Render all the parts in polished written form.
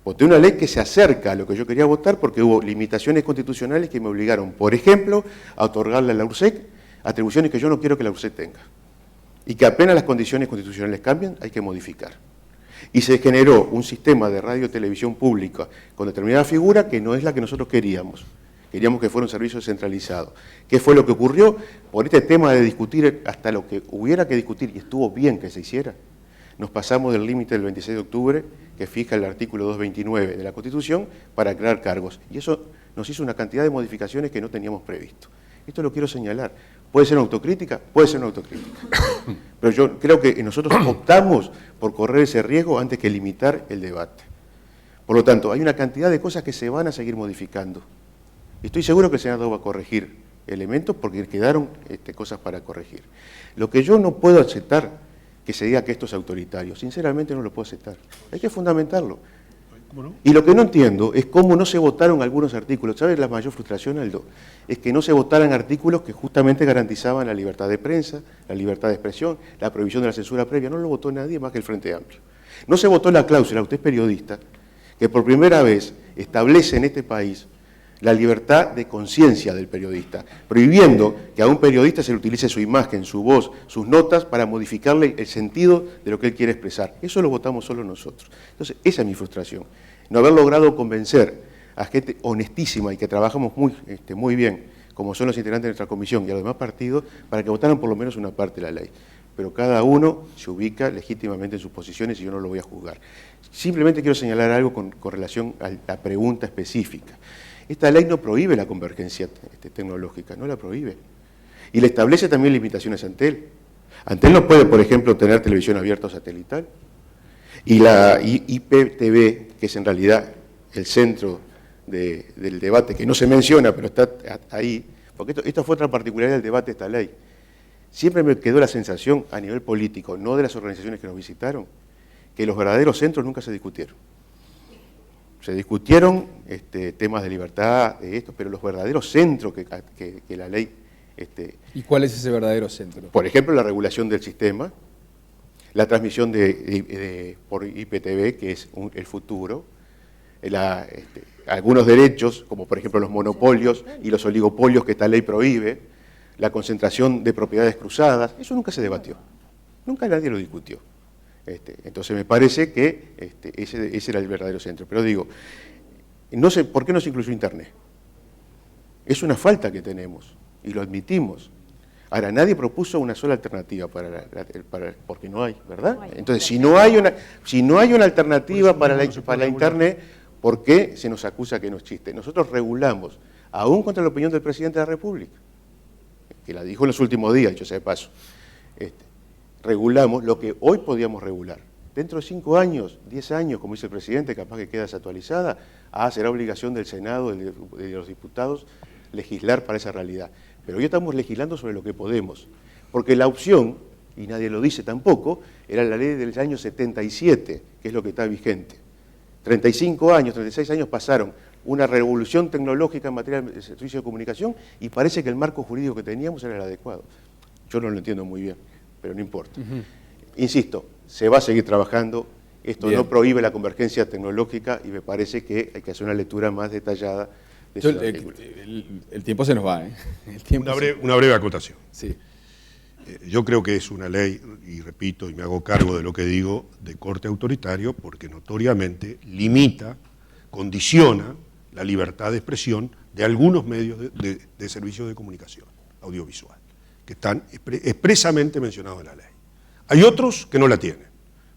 Voté una ley que se acerca a lo que yo quería votar porque hubo limitaciones constitucionales que me obligaron, por ejemplo, a otorgarle a la URSEC atribuciones que yo no quiero que la URSEC tenga. Y que apenas las condiciones constitucionales cambian, hay que modificar. Y se generó un sistema de radio y televisión pública con determinada figura que no es la que nosotros queríamos. Queríamos que fuera un servicio centralizado. ¿Qué fue lo que ocurrió? Por este tema de discutir hasta lo que hubiera que discutir, y estuvo bien que se hiciera, nos pasamos del límite del 26 de octubre, que fija el artículo 229 de la Constitución, para crear cargos. Y eso nos hizo una cantidad de modificaciones que no teníamos previsto. Esto lo quiero señalar. ¿Puede ser una autocrítica? Puede ser una autocrítica. Pero yo creo que nosotros optamos por correr ese riesgo antes que limitar el debate. Por lo tanto, hay una cantidad de cosas que se van a seguir modificando. Estoy seguro que el Senado va a corregir elementos porque quedaron cosas para corregir. Lo que yo no puedo aceptar que se diga que esto es autoritario. Sinceramente no lo puedo aceptar. Hay que fundamentarlo. ¿Cómo no? Y lo que no entiendo es cómo no se votaron algunos artículos. ¿Sabes la mayor frustración, Aldo? Es que no se votaran artículos que justamente garantizaban la libertad de prensa, la libertad de expresión, la prohibición de la censura previa. No lo votó nadie más que el Frente Amplio. No se votó la cláusula, usted es periodista, que por primera vez establece en este país la libertad de conciencia del periodista, prohibiendo que a un periodista se le utilice su imagen, su voz, sus notas para modificarle el sentido de lo que él quiere expresar. Eso lo votamos solo nosotros. Entonces, esa es mi frustración. No haber logrado convencer a gente honestísima y que trabajamos muy bien, como son los integrantes de nuestra comisión y a los demás partidos, para que votaran por lo menos una parte de la ley. Pero cada uno se ubica legítimamente en sus posiciones y yo no lo voy a juzgar. Simplemente quiero señalar algo con relación a la pregunta específica. Esta ley no prohíbe la convergencia tecnológica, no la prohíbe. Y le establece también limitaciones a Antel. Antel no puede, por ejemplo, tener televisión abierta o satelital. Y la IPTV, que es en realidad el centro del debate, que no se menciona, pero está ahí, porque esto fue otra particularidad del debate de esta ley. Siempre me quedó la sensación, a nivel político, no de las organizaciones que nos visitaron, que los verdaderos centros nunca se discutieron. Se discutieron temas de libertad, de esto, pero los verdaderos centros que la ley... ¿Y cuál es ese verdadero centro? Por ejemplo, la regulación del sistema, la transmisión por IPTV, que es el futuro, algunos derechos, como por ejemplo los monopolios y los oligopolios que esta ley prohíbe, la concentración de propiedades cruzadas, eso nunca se debatió, nunca nadie lo discutió. Entonces me parece que ese era el verdadero centro. Pero digo, no sé por qué no se incluyó Internet. Es una falta que tenemos y lo admitimos. Ahora, nadie propuso una sola alternativa porque no hay, ¿verdad? Entonces, si no hay una alternativa para la Internet, ¿por qué se nos acusa que no existe? Nosotros regulamos, aún contra la opinión del presidente de la República, que la dijo en los últimos días, dicho sea de paso, regulamos lo que hoy podíamos regular. Dentro de 5 años, 10 años, como dice el presidente, capaz que queda desactualizada, será obligación del Senado, de los diputados, legislar para esa realidad. Pero hoy estamos legislando sobre lo que podemos, porque la opción, y nadie lo dice tampoco, era la ley del año 77, que es lo que está vigente. 35 años, 36 años pasaron, una revolución tecnológica en materia de servicio de comunicación, y parece que el marco jurídico que teníamos era el adecuado. Yo no lo entiendo muy bien, pero no importa. Insisto, se va a seguir trabajando, esto no prohíbe la convergencia tecnológica y me parece que hay que hacer una lectura más detallada de esos artículos. El tiempo se nos va, ¿eh? Una breve acotación. Sí. Yo creo que es una ley, y repito, y me hago cargo de lo que digo, de corte autoritario, porque notoriamente limita, condiciona la libertad de expresión de algunos medios de servicios de comunicación audiovisual, que están expresamente mencionados en la ley. Hay otros que no la tienen,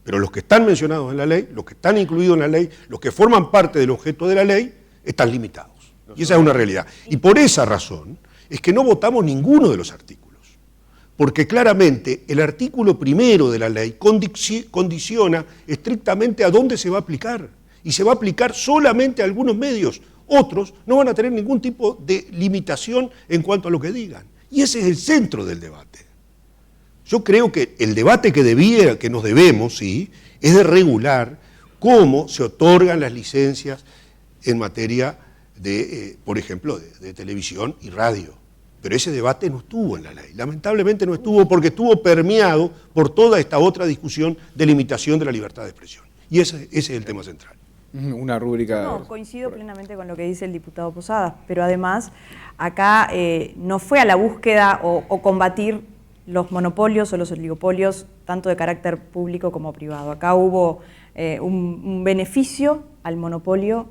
pero los que están mencionados en la ley, los que están incluidos en la ley, los que forman parte del objeto de la ley, están limitados. Y esa es una realidad. Y por esa razón es que no votamos ninguno de los artículos, porque claramente el artículo primero de la ley condiciona estrictamente a dónde se va a aplicar, y se va a aplicar solamente a algunos medios. Otros no van a tener ningún tipo de limitación en cuanto a lo que digan. Y ese es el centro del debate. Yo creo que el debate que nos debemos, sí, es de regular cómo se otorgan las licencias en materia de, por ejemplo, de televisión y radio. Pero ese debate no estuvo en la ley. Lamentablemente no estuvo porque estuvo permeado por toda esta otra discusión de limitación de la libertad de expresión. Y ese es el tema central. Una rúbrica... No, coincido plenamente con lo que dice el diputado Posadas, pero además acá no fue a la búsqueda o combatir los monopolios o los oligopolios, tanto de carácter público como privado. Acá hubo un beneficio al monopolio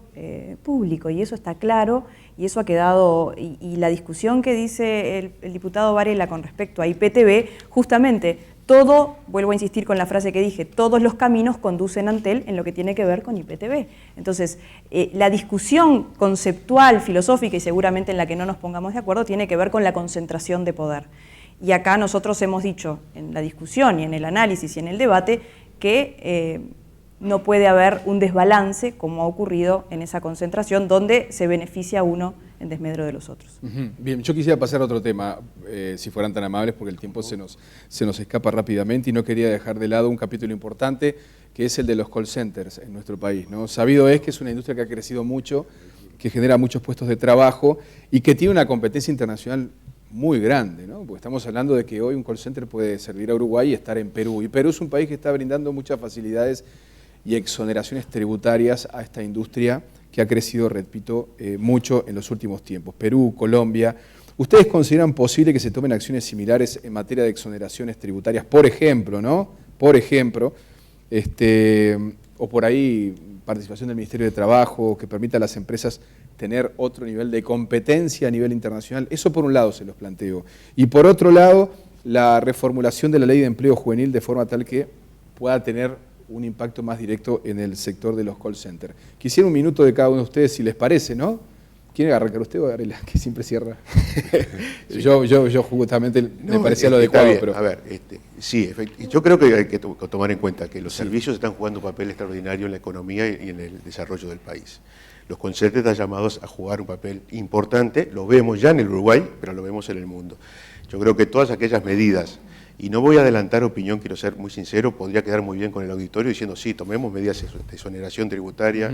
público, y eso está claro, y eso ha quedado, y la discusión que dice el diputado Varela con respecto a IPTV, justamente todo, vuelvo a insistir con la frase que dije, todos los caminos conducen a Antel en lo que tiene que ver con IPTV. Entonces, la discusión conceptual, filosófica y seguramente en la que no nos pongamos de acuerdo, tiene que ver con la concentración de poder. Y acá nosotros hemos dicho en la discusión y en el análisis y en el debate que no puede haber un desbalance como ha ocurrido en esa concentración donde se beneficia uno en desmedro de los otros. Bien, yo quisiera pasar a otro tema, si fueran tan amables, porque el tiempo se nos escapa rápidamente y no quería dejar de lado un capítulo importante que es el de los call centers en nuestro país, ¿no? Sabido es que es una industria que ha crecido mucho, que genera muchos puestos de trabajo y que tiene una competencia internacional muy grande, ¿no? Porque estamos hablando de que hoy un call center puede servir a Uruguay y estar en Perú. Y Perú es un país que está brindando muchas facilidades y exoneraciones tributarias a esta industria que ha crecido, repito, mucho en los últimos tiempos. Perú, Colombia. ¿Ustedes consideran posible que se tomen acciones similares en materia de exoneraciones tributarias? Por ejemplo, ¿no? Por ejemplo, o por ahí participación del Ministerio de Trabajo que permita a las empresas tener otro nivel de competencia a nivel internacional. Eso por un lado se los planteo. Y por otro lado, la reformulación de la Ley de Empleo Juvenil de forma tal que pueda tener un impacto más directo en el sector de los call centers. Quisiera un minuto de cada uno de ustedes, si les parece, ¿no? ¿Quiere arrancar usted o Varela, que siempre cierra? Sí. Yo justamente me parecía lo adecuado. Pero... A ver, sí, yo creo que hay que tomar en cuenta que los servicios están jugando un papel extraordinario en la economía y en el desarrollo del país. Los call centers están llamados a jugar un papel importante, lo vemos ya en el Uruguay, pero lo vemos en el mundo. Yo creo que todas aquellas medidas, y no voy a adelantar opinión, quiero ser muy sincero, podría quedar muy bien con el auditorio diciendo sí, tomemos medidas de exoneración tributaria,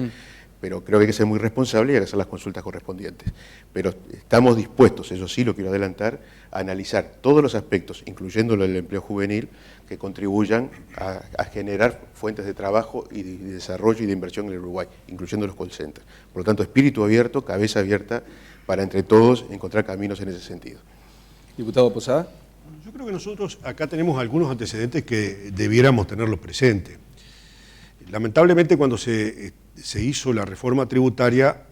pero creo que hay que ser muy responsable y hay que hacer las consultas correspondientes. Pero estamos dispuestos, eso sí lo quiero adelantar, a analizar todos los aspectos, incluyendo el empleo juvenil, que contribuyan a generar fuentes de trabajo y de desarrollo y de inversión en el Uruguay, incluyendo los call centers. Por lo tanto, espíritu abierto, cabeza abierta, para entre todos encontrar caminos en ese sentido. Diputado Posada. Yo creo que nosotros acá tenemos algunos antecedentes que debiéramos tenerlos presentes. Lamentablemente, cuando se hizo la reforma tributaria,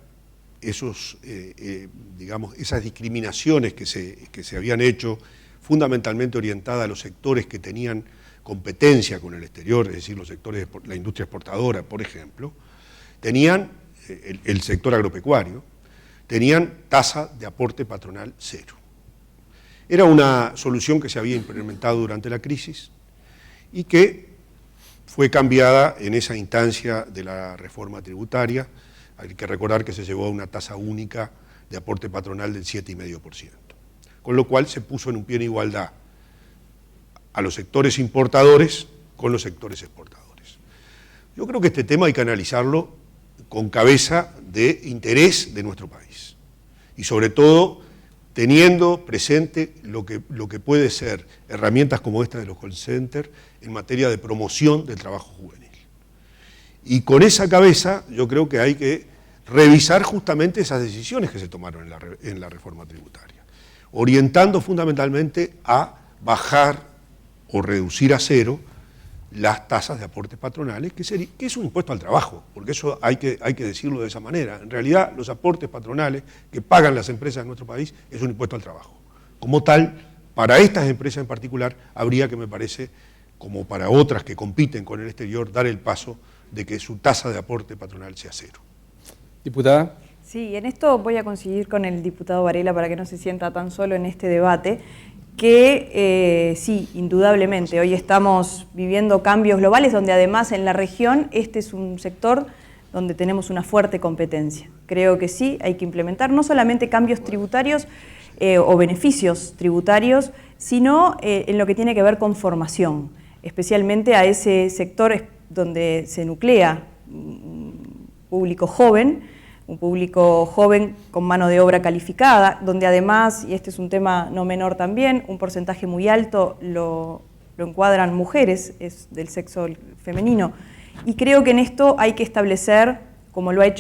esas discriminaciones que se habían hecho, fundamentalmente orientadas a los sectores que tenían competencia con el exterior, es decir, los sectores de la industria exportadora, por ejemplo, tenían, el sector agropecuario, tenían tasa de aporte patronal cero. Era una solución que se había implementado durante la crisis y que fue cambiada en esa instancia de la reforma tributaria. Hay que recordar que se llegó a una tasa única de aporte patronal del 7,5%, con lo cual se puso en un pie de igualdad a los sectores importadores con los sectores exportadores. Yo creo que este tema hay que analizarlo con cabeza de interés de nuestro país y sobre todo teniendo presente lo que puede ser herramientas como esta de los call centers en materia de promoción del trabajo juvenil. Y con esa cabeza yo creo que hay que revisar justamente esas decisiones que se tomaron en la reforma tributaria, orientando fundamentalmente a bajar o reducir a cero las tasas de aportes patronales, que es un impuesto al trabajo, porque eso hay que decirlo de esa manera. En realidad, los aportes patronales que pagan las empresas de nuestro país es un impuesto al trabajo. Como tal, para estas empresas en particular, habría que, me parece, como para otras que compiten con el exterior, dar el paso de que su tasa de aporte patronal sea cero. Diputada. Sí, en esto voy a coincidir con el diputado Varela para que no se sienta tan solo en este debate, que sí, indudablemente, hoy estamos viviendo cambios globales donde además en la región este es un sector donde tenemos una fuerte competencia. Creo que sí, hay que implementar no solamente cambios tributarios o beneficios tributarios, sino en lo que tiene que ver con formación, especialmente a ese sector donde se nuclea un público joven con mano de obra calificada, donde además, y este es un tema no menor también, un porcentaje muy alto lo encuadran mujeres, es del sexo femenino. Y creo que en esto hay que establecer como lo ha hecho